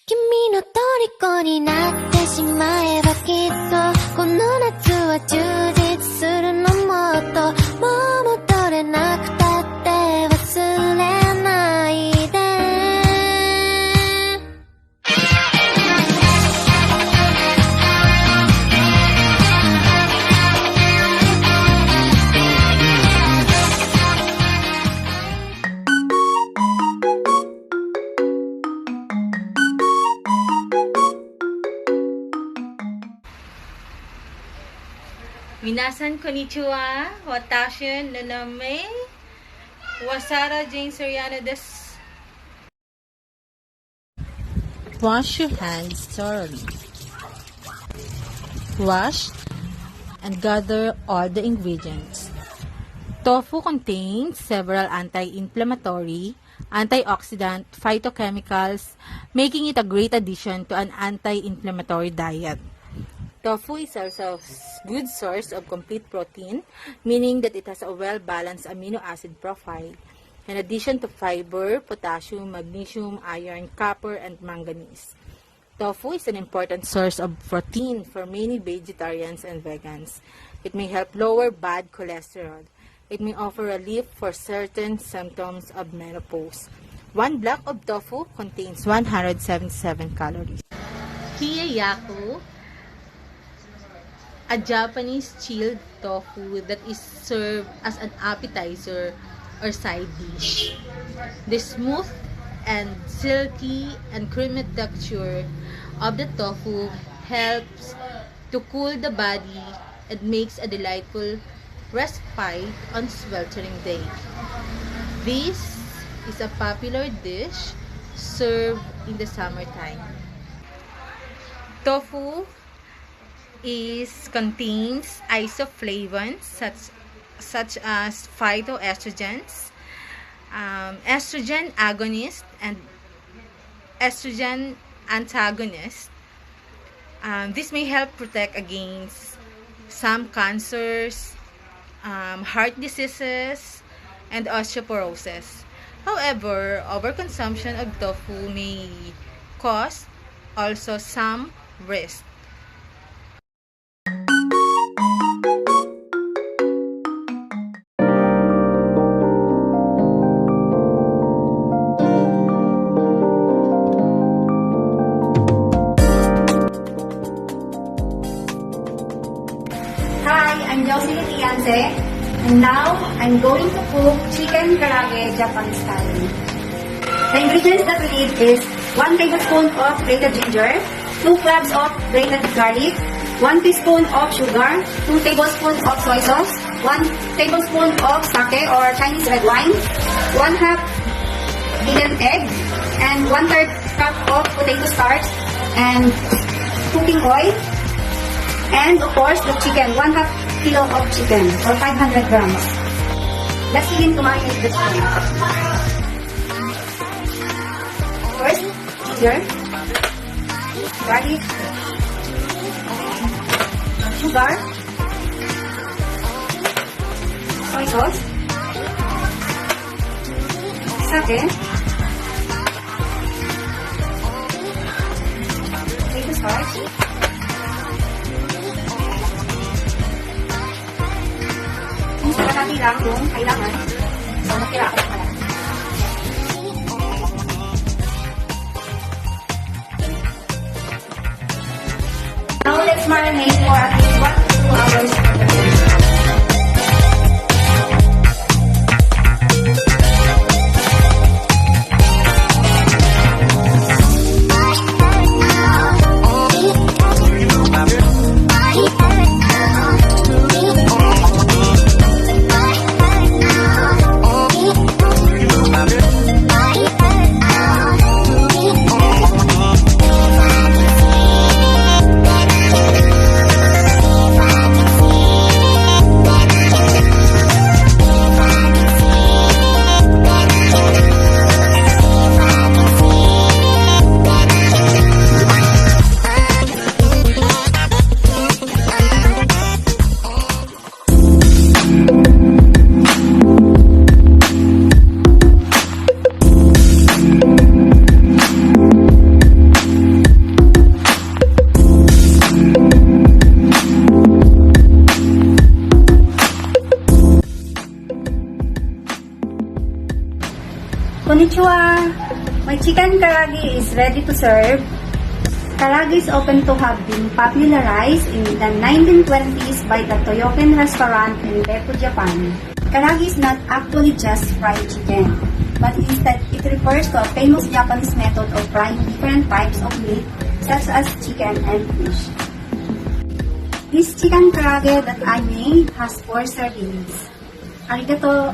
君の虜になってしまえばきっとこの夏は充実するのもっともう戻れなくたって忘れないでMinasan konnichiwa, watashi no name Wasara Jane Soriano desu. Wash your hands thoroughly. Wash and gather all the ingredients. Tofu contains several anti-inflammatory, antioxidant, phytochemicals, making it a great addition to an anti-inflammatory diet. Tofu is also a good source of complete protein, meaning that it has a well-balanced amino acid profile, in addition to fiber, potassium, magnesium, iron, copper, and manganese. Tofu is an important source of protein for many vegetarians and vegans. It may help lower bad cholesterol. It may offer relief for certain symptoms of menopause. One block of tofu contains 177 calories. Hiyaku, a Japanese chilled tofu that is served as an appetizer or side dish. The smooth and silky and creamy texture of the tofu helps to cool the body and makes a delightful respite on sweltering day. This is a popular dish served in the summertime. Tofu contains isoflavones such as phytoestrogens, estrogen agonist and estrogen antagonist. This may help protect against some cancers, heart diseases, and osteoporosis. However, overconsumption of tofu may cause also some risk. I'm Jocelyn Ianze, and now I'm going to cook chicken karaage Japanese style. The ingredients that we need is 1 tablespoon of grated ginger, 2 cloves of grated garlic, 1 teaspoon of sugar, 2 tablespoons of soy sauce, 1 tablespoon of sake or Chinese red wine, 1/2 beaten egg, and 1/3 cup of potato starch, and cooking oil, and of course the chicken, 1/2 kilo of chicken or 500 grams. Let's begin to marinate the chicken. First, ginger, garlic, sugar, soy sauce, sake, potato starch, kalahati lang yung kailangan. So, natira ako pala. Now, let's marinate for at least 1 to 2 hours. Konnichiwa! My chicken karaage is ready to serve. Karaage is open to have been popularized in the 1920s by the Toyoken restaurant in Beppu, Japan. Karaage is not actually just fried chicken, but instead it refers to a famous Japanese method of frying different types of meat such as chicken and fish. This chicken karaage that I made has 4 servings. Arigato!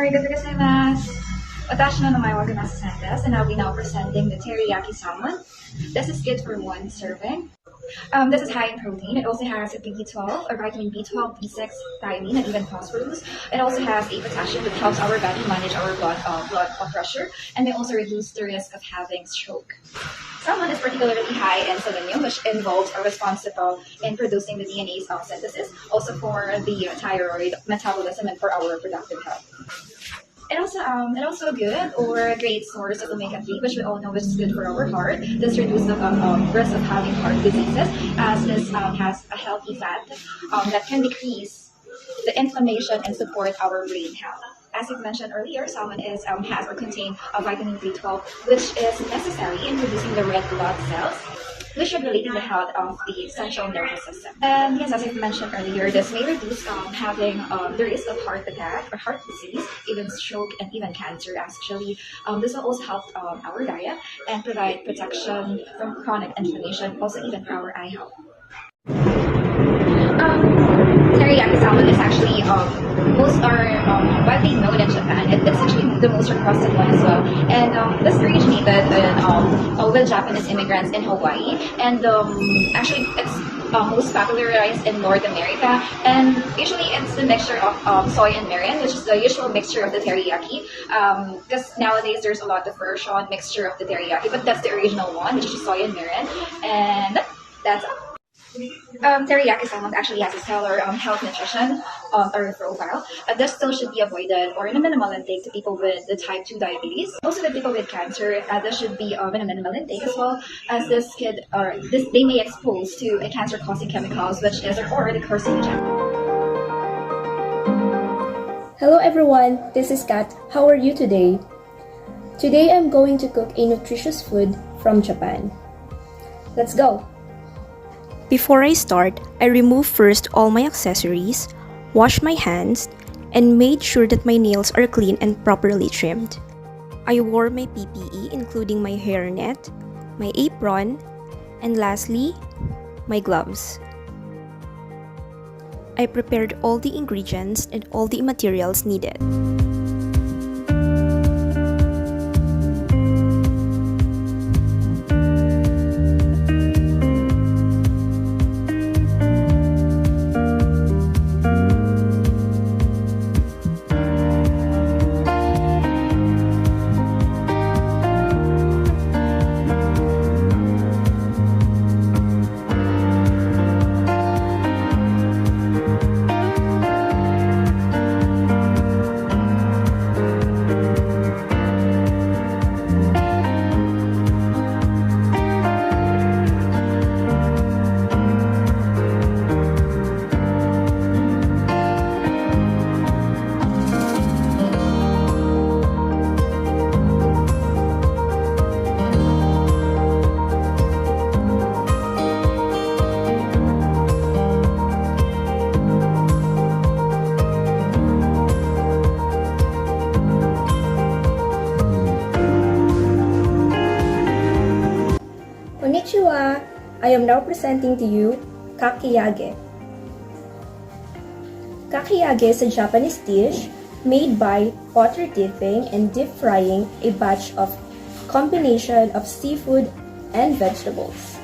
Arigatou gozaimasu. Watashi no namae wa Ganasa desu, and I'll be now presenting the teriyaki salmon. This is good for 1 serving. This is high in protein. It also has a B12, or vitamin B12, B6, thiamine, and even phosphorus. It also has a potassium that helps our body manage our blood pressure, and may also reduce the risk of having stroke. Salmon is particularly high in selenium, which involves or responsible in producing the DNA cell synthesis, also for the thyroid metabolism and for our reproductive health. It also a good or a great source of omega-3, which we all know is good for our heart. This reduces the risk of having heart diseases, as this has a healthy fat that can decrease the inflammation and support our brain health. As I mentioned earlier, salmon has or contain vitamin B12, which is necessary in producing the red blood cells, which regulating the health of the central nervous system. And yes, as I mentioned earlier, this may reduce having the risk of heart attack or heart disease, even stroke, and even cancer. Actually, this will also help our diet and provide protection from chronic inflammation, also even for our eye health. Teriyaki salmon is actually most are widely known in Japan. It's actually the most requested one as well. And this originated with Japanese immigrants in Hawaii, and actually it's most popularized in North America. And usually it's the mixture of soy and mirin, which is the usual mixture of the teriyaki. Because nowadays there's a lot of version mixture of the teriyaki, but that's the original one, which is soy and mirin. And that's it. Teriyaki salmon actually has a stellar health nutrition or profile. This still should be avoided or in a minimal intake to people with the type 2 diabetes. Also the people with cancer, this should be in a minimal intake as well, as they may expose to a cancer-causing chemicals, which is or the carcinogen. Hello everyone, this is Kat. How are you today? Today I'm going to cook a nutritious food from Japan. Let's go! Before I start, I remove first all my accessories, wash my hands, and made sure that my nails are clean and properly trimmed. I wore my PPE including my hairnet, my apron, and lastly, my gloves. I prepared all the ingredients and all the materials needed. Konnichiwa! I am now presenting to you kakiyage. Kakiyage is a Japanese dish made by water dipping and deep frying a batch of combination of seafood and vegetables.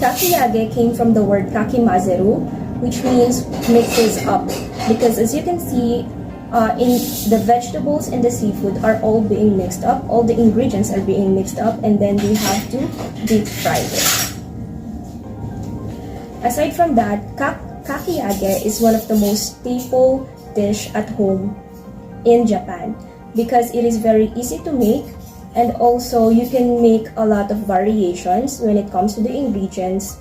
Kakiyage came from the word kakimazeru, which means mixes up, because as you can see, in the vegetables and the seafood are all being mixed up, all the ingredients are being mixed up, and then we have to deep fry it. Aside from that, kakiyage is one of the most staple dish at home in Japan because it is very easy to make, and also you can make a lot of variations when it comes to the ingredients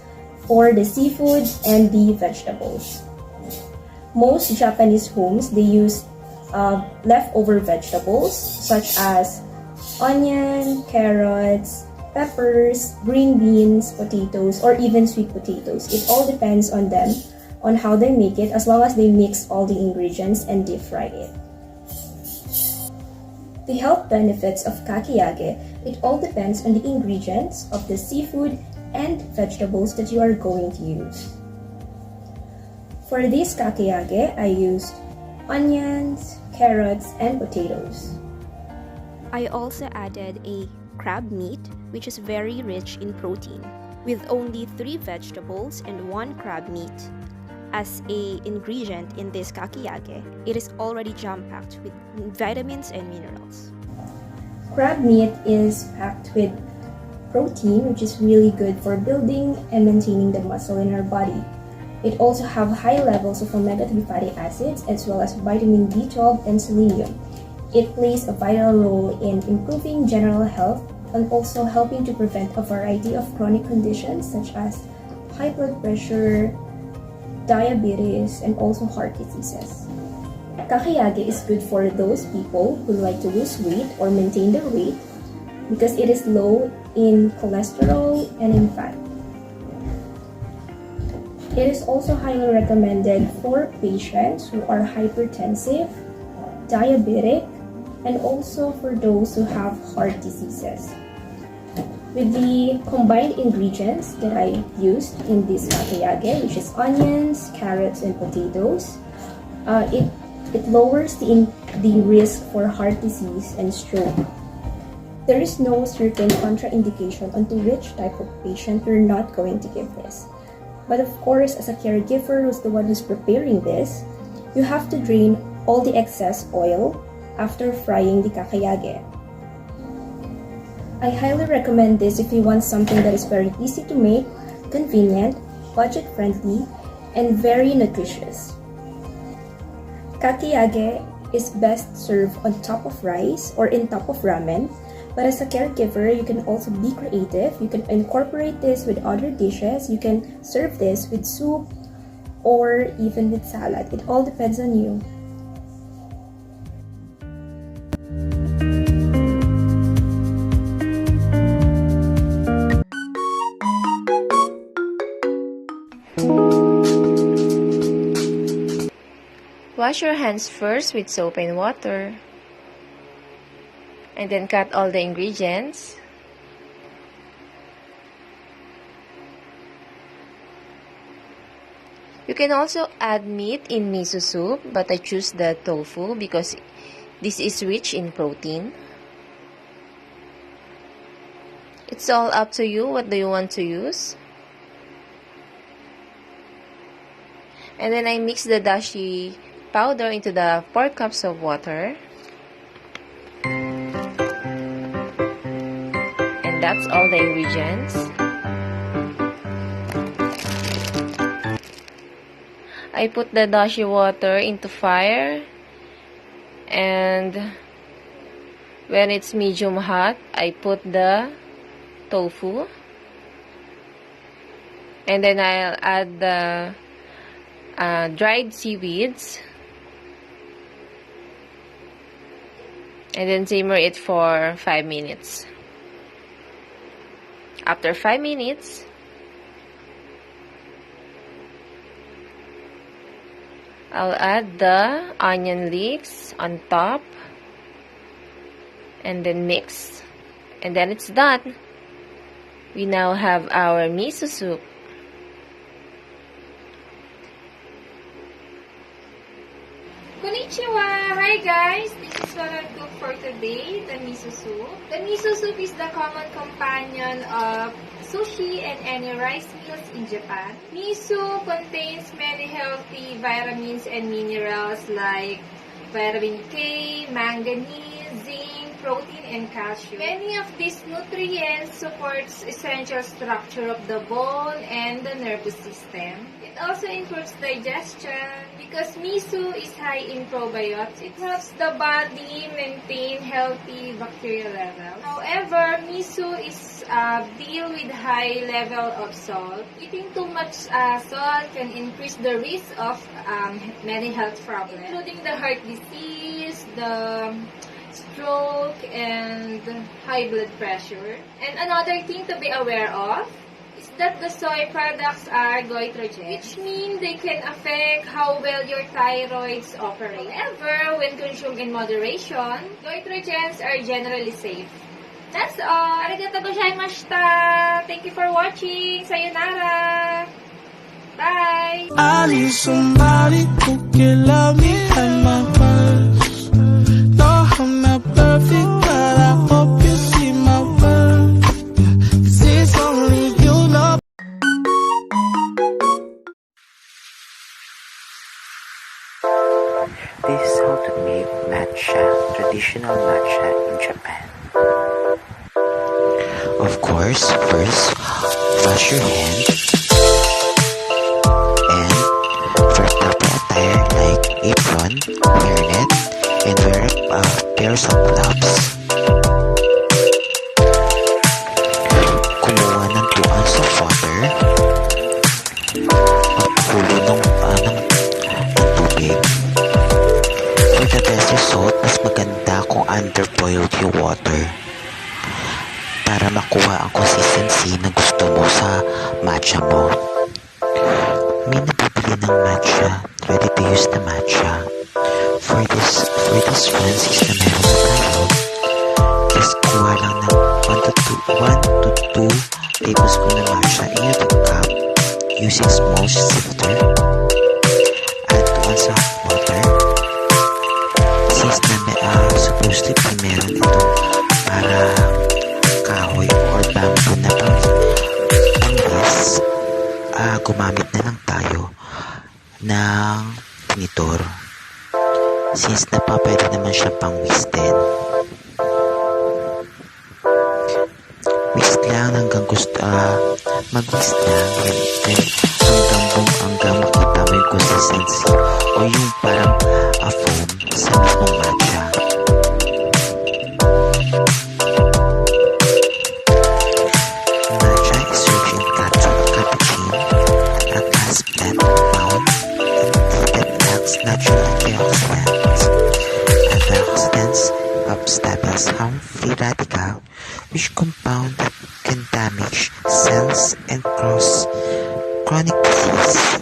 for the seafood and the vegetables. Most Japanese homes, they use leftover vegetables such as onion, carrots, peppers, green beans, potatoes, or even sweet potatoes. It all depends on them, on how they make it, as long as they mix all the ingredients and deep fry it. The health benefits of kakiyage, it all depends on the ingredients of the seafood and vegetables that you are going to use. For this kakiyage, I used onions, carrots, and potatoes. I also added a crab meat, which is very rich in protein, with only 3 vegetables and 1 crab meat. As a ingredient in this kakiyage, it is already jam-packed with vitamins and minerals. Crab meat is packed with protein, which is really good for building and maintaining the muscle in our body. It also have high levels of omega-3 fatty acids as well as vitamin B12 and selenium. It plays a vital role in improving general health and also helping to prevent a variety of chronic conditions such as high blood pressure, diabetes, and also heart diseases. Kakiyage is good for those people who like to lose weight or maintain their weight because it is low in cholesterol and in fat. It is also highly recommended for patients who are hypertensive, diabetic, and also for those who have heart diseases. With the combined ingredients that I used in this kakiyage, which is onions, carrots, and potatoes, it lowers the risk for heart disease and stroke. There is no certain contraindication onto which type of patient you're not going to give this. But of course, as a caregiver who's the one who's preparing this, you have to drain all the excess oil after frying the kakiyage. I highly recommend this if you want something that is very easy to make, convenient, budget-friendly, and very nutritious. Kakiyage is best served on top of rice or in top of ramen, but as a caregiver, you can also be creative. You can incorporate this with other dishes. You can serve this with soup or even with salad. It all depends on you. Wash your hands first with soap and water. And then cut all the ingredients. You can also add meat in miso soup, but I choose the tofu because this is rich in protein. It's all up to you. What do you want to use? And then I mix the dashi powder into the 4 cups of water. And that's all the ingredients. I put the dashi water into fire, and when it's medium hot, I put the tofu, and then I'll add the dried seaweeds, and then simmer it for 5 minutes. After 5 minutes, I'll add the onion leeks on top and then mix. And then it's done. We now have our miso soup. Konnichiwa! Hi guys! This is what I'll cook for today, the miso soup. The miso soup is the common companion of sushi and any rice meals in Japan. Miso contains many healthy vitamins and minerals like vitamin K, manganese, zinc, protein, and calcium. Many of these nutrients supports essential structure of the bone and the nervous system. It also improves digestion because miso is high in probiotics. It helps the body maintain healthy bacterial levels. However, miso is deal with high level of salt. Eating too much salt can increase the risk of many health problems, including the heart disease, the stroke, and high blood pressure. And another thing to be aware of is that the soy products are goitrogens, which means they can affect how well your thyroids operate. However, when consumed in moderation, goitrogens are generally safe. That's all. Arigatou gozaimashita. Thank you for watching. Sayonara. Bye. I need somebody who can love me at my worst. No, I'm not perfect, but I hope you see my worth. 'Cause it's only you know. This is how to make matcha, traditional matcha in Japan. Of course, first, wash your hands and for proper attire like apron, hairnet, and wear pairs of gloves. Kumuha ng 2 ounces of water. Magkulo ng tubig. For the best result, mas maganda kung underboiled yung water para makuha ang consistency na gusto mo sa matcha mo. May nabibili ng matcha, ready to use na matcha. For this Francis na meron na tayo, just kuha lang ng 1 to 2 tablespoon na matcha into the cup using small sifter. Add 2 ounces of water. Since na supposed to be meron itong para kahoy or bamboo na pang-res, gumamit na lang tayo ng tinitor. Since pwede naman siya pang-whisk din. Whisk lang hanggang gusto, mag-whisk lang hanggang makita mo yung consistency o yung parang foam sa mismong matcha. Matcha is served in cappuccino, a glass blend pound, and that lacks natural antioxidants of stabilize harmful radical, which compound that can damage cells and cause chronic disease.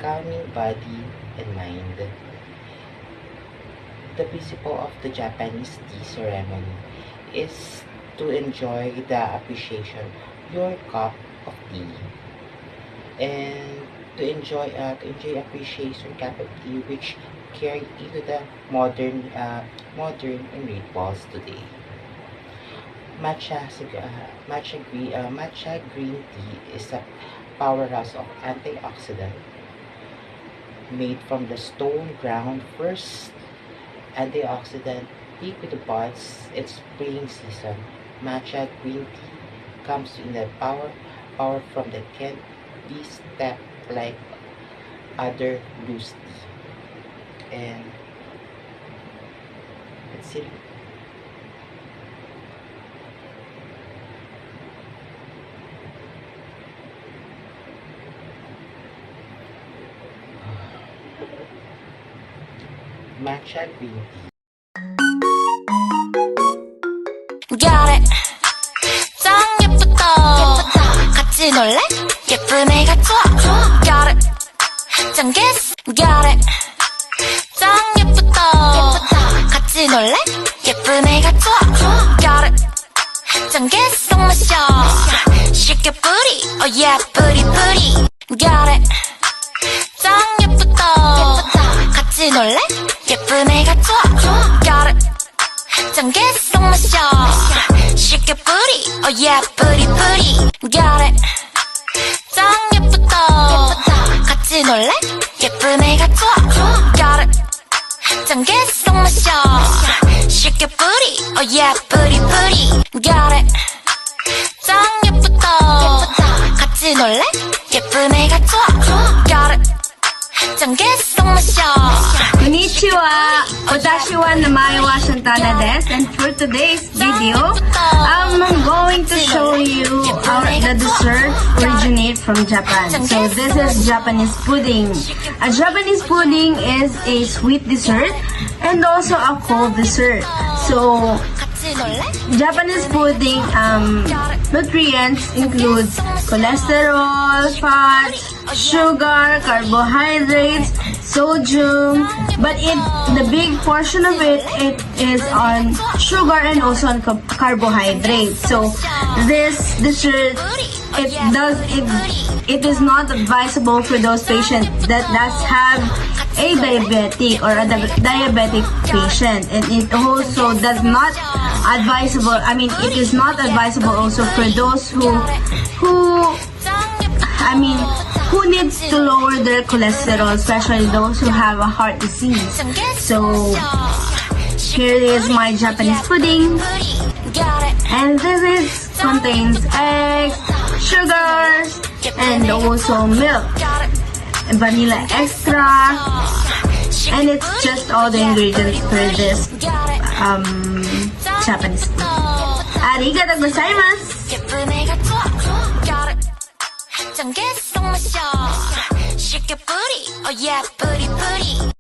Calming body and mind. The principle of the Japanese tea ceremony is to enjoy the appreciation your cup of tea and to enjoy appreciation cup of tea which carry into the modern and rituals today. Matcha green tea is a powerhouse of antioxidant made from the stone ground first antioxidant peak with the buds. It's spring season. Matcha green tea comes in the power from the can't be stepped like other loose tea. And let's see. matcha green tea. Got it. 짱 예쁘다. 같이 놀래? 예쁜 애가 좋아. Got it. 짱 kiss. Got it. 짱 예쁘다. 같이 놀래? 예쁜 애가 좋아. Got it. 짱 kiss. 속 마셔. Shake your booty. Oh yeah, booty booty. Got it. 짱 예쁘다. 같이 놀래? 예쁜 애가 좋아. Got it. 짱 kiss. 속 마셔. Shake your booty. Oh yeah, booty booty. Got it. 짱 예쁘다. 같이 놀래? 예쁜 애가 좋아. Got it. 짱 kiss. 속 마셔. Shake your booty. Oh yeah, booty booty. Got it. 짱 예쁘다. 같이 놀래? 예쁜 애가 좋아. Got it. 짱 kiss. 속 마셔. Konnichiwa! Watashi wa namae Shantana desu, and for today's video, I'm going to show you the dessert originate from Japan. So this is Japanese pudding. A Japanese pudding is a sweet dessert and also a cold dessert. So 같이 놀래? Japanese pudding nutrients includes cholesterol, fats, sugar, carbohydrates, sodium, but the big portion of it is on sugar and also on carbohydrates. So this dessert it is not advisable for those patients that have a diabetic or a diabetic patient, and it also does not advisable. I mean, it is not advisable also for those who needs to lower their cholesterol, especially those who have a heart disease. So here is my Japanese pudding, and this contains eggs, sugars, and also milk, and vanilla extract, and it's just all the ingredients for this Japanese food. Arigatou gozaimasu! 예쁜 애가 좋아. Got it. 짱 kiss. 속 마셔. Shake your booty. Oh yeah, booty booty.